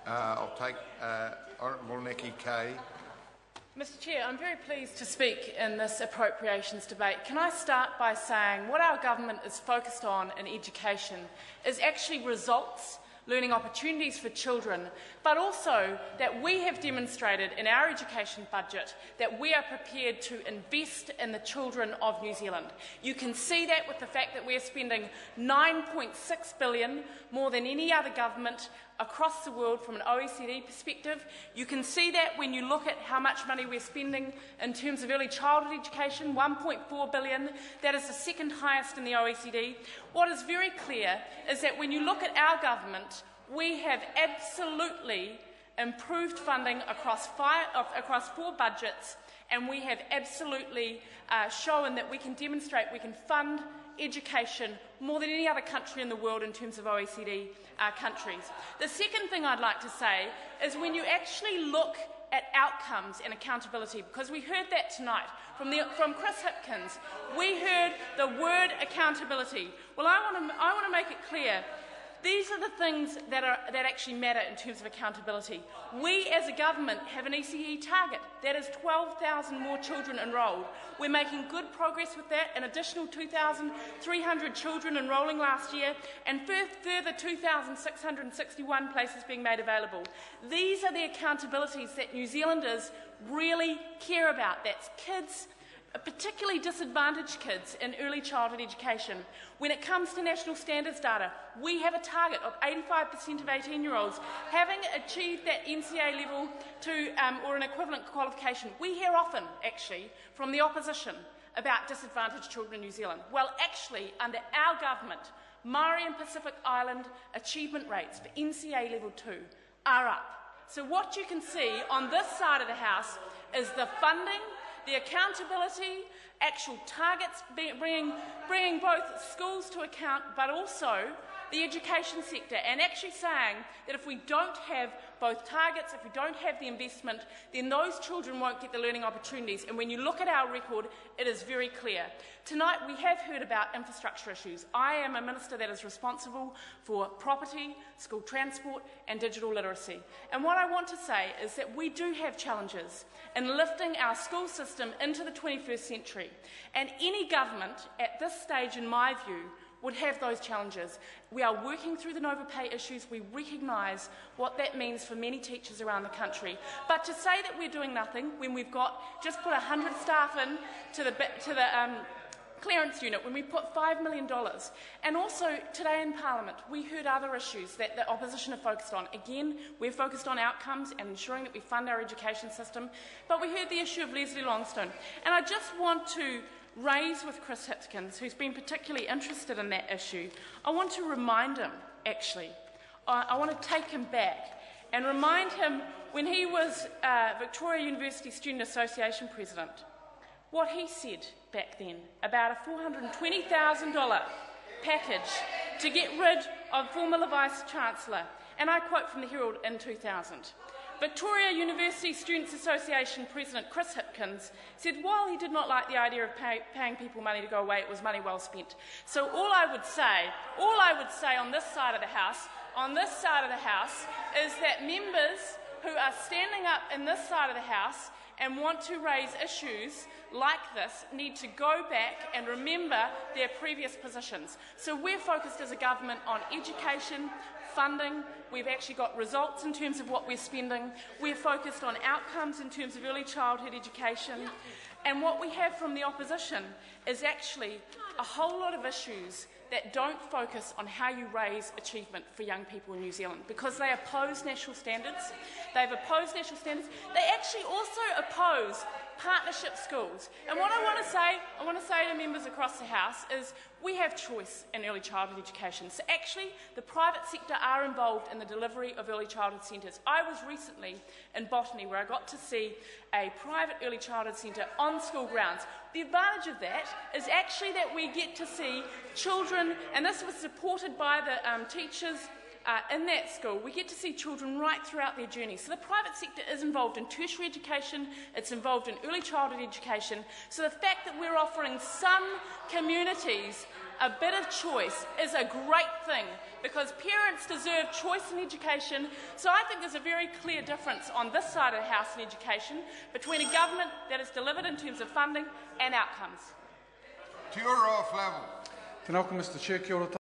I'll take Honourable Nikki Kay. Mr Chair, I'm very pleased to speak in this appropriations debate. Can I start by saying what our government is focused on in education is actually results, learning opportunities for children, but also that we have demonstrated in our education budget that we are prepared to invest in the children of New Zealand. You can see that with the fact that we are spending $9.6 billion, more than any other government across the world from an OECD perspective. You can see that when you look at how much money we're spending in terms of early childhood education, $1.4 billion. That is the second highest in the OECD. What is very clear is that when you look at our government, we have absolutely improved funding across four budgets, and we have absolutely shown that we can demonstrate we can fund education more than any other country in the world in terms of OECD countries. The second thing I'd like to say is when you actually look at outcomes and accountability, because we heard that tonight from Chris Hipkins, we heard the word accountability. Well, I want to make it clear. These are the things that actually matter in terms of accountability. We as a government have an ECE target. That is 12,000 more children enrolled. We're making good progress with that, an additional 2,300 children enrolling last year, and further 2,661 places being made available. These are the accountabilities that New Zealanders really care about. That's kids, particularly disadvantaged kids in early childhood education. When it comes to national standards data, we have a target of 85% of 18-year-olds having achieved that NCA level or an equivalent qualification. We hear often, actually, from the opposition about disadvantaged children in New Zealand. Well, actually, under our government, Māori and Pacific Island achievement rates for NCA level 2 are up. So what you can see on this side of the House is the funding, the accountability, actual targets, bringing both schools to account, but also the education sector, and actually saying that if we don't have both targets, if we don't have the investment, then those children won't get the learning opportunities. And when you look at our record, it is very clear. Tonight we have heard about infrastructure issues. I am a minister that is responsible for property, school transport and digital literacy. And what I want to say is that we do have challenges in lifting our school system into the 21st century. And any government at this stage, in my view, would have those challenges. We are working through the Nova Pay issues. We recognise what that means for many teachers around the country. But to say that we're doing nothing when we've just put 100 staff in to the clearance unit, when we put $5 million. And also today in Parliament we heard other issues that the opposition are focused on. Again, we're focused on outcomes and ensuring that we fund our education system. But we heard the issue of Leslie Longstone. And I just want to raise with Chris Hipkins, who's been particularly interested in that issue, I want to remind him, actually, I want to take him back and remind him when he was Victoria University Student Association President, what he said back then about a $420,000 package to get rid of former Vice-Chancellor. And I quote from the Herald in 2000. Victoria University Students Association President Chris Hipkins said while he did not like the idea of paying people money to go away, it was money well spent. So all I would say on this side of the House, is that members who are standing up in this side of the House and want to raise issues like this need to go back and remember their previous positions. So we're focused as a government on education, funding. We've actually got results in terms of what we're spending. We're focused on outcomes in terms of early childhood education. And what we have from the opposition is actually a whole lot of issues that don't focus on how you raise achievement for young people in New Zealand, because they oppose national standards. They've opposed national standards. They actually also oppose partnership schools. And what I want to say to members across the House is we have choice in early childhood education. So actually the private sector are involved in the delivery of early childhood centres. I was recently in Botany where I got to see a private early childhood centre on school grounds. The advantage of that is actually that we get to see children, and this was supported by the teachers in that school, we get to see children right throughout their journey. So the private sector is involved in tertiary education, it's involved in early childhood education. So the fact that we're offering some communities a bit of choice is a great thing because parents deserve choice in education. So I think there's a very clear difference on this side of the House in education between a government that is delivered in terms of funding and outcomes. Kia ora, Flavel. Tēnā koe, Mr Chair, kia ora.